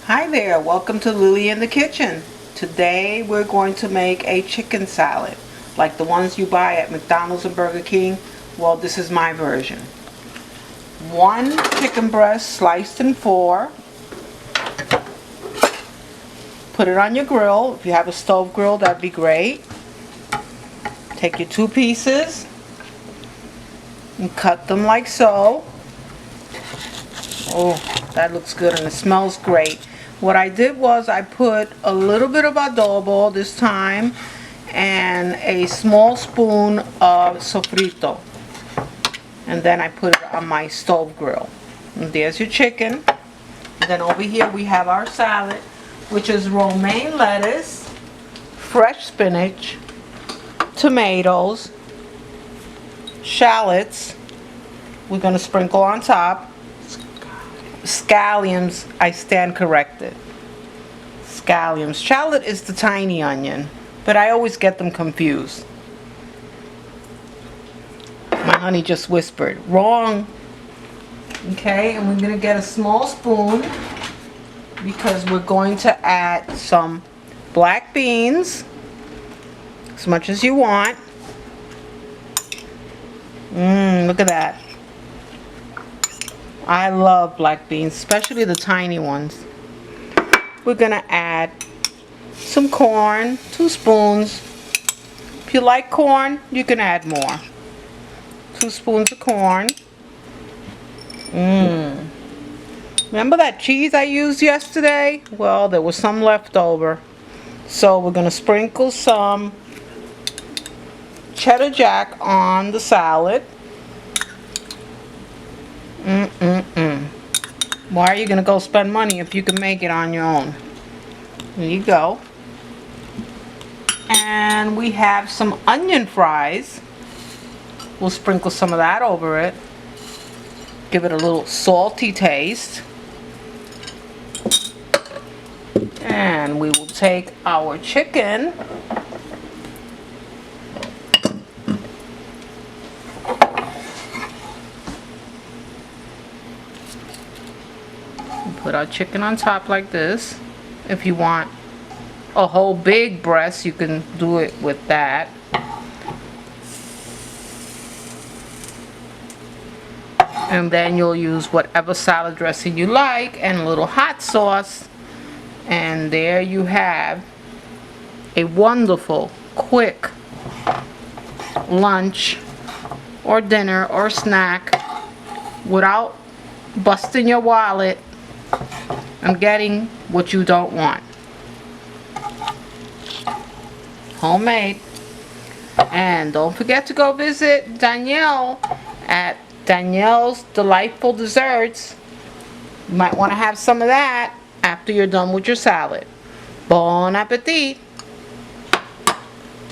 Hi there, welcome to Lilly in the kitchen. Today we're going to make a chicken salad, like the ones you buy at McDonald's and Burger King. Well, this is my version. 1 chicken breast sliced in 4. Put it on your grill. If you have a stove grill, that'd be great. Take your 2 pieces and cut them like so. Oh, that looks good and it smells great. What I did was I put a little bit of adobo this time and a small spoon of sofrito. And then I put it on my stove grill. And there's your chicken. And then over here we have our salad, which is romaine lettuce, fresh spinach, tomatoes, shallots. We're going to sprinkle on top. Scallions, I stand corrected. Scallions. Shallot is the tiny onion, but I always get them confused. My honey just whispered, wrong. Okay, and we're going to get a small spoon because we're going to add some black beans, as much as you want. Look at that. I love black beans, especially the tiny ones. We're gonna add some corn, 2 spoons. If you like corn, you can add more. 2 spoons of corn. Remember that cheese I used yesterday? Well, there was some left over. So we're gonna sprinkle some cheddar jack on the salad. Why are you gonna go spend money if you can make it on your own? There you go. And we have some onion fries. We'll sprinkle some of that over it. Give it a little salty taste. And we will take our chicken. Put our chicken on top like this. If you want a whole big breast, you can do it with that. And then you'll use whatever salad dressing you like and a little hot sauce. And there you have a wonderful, quick lunch or dinner or snack without busting your wallet and getting what you don't want. Homemade. And don't forget to go visit Danielle at Danielle's Delightful Desserts. You might want to have some of that after you're done with your salad. Bon appetit!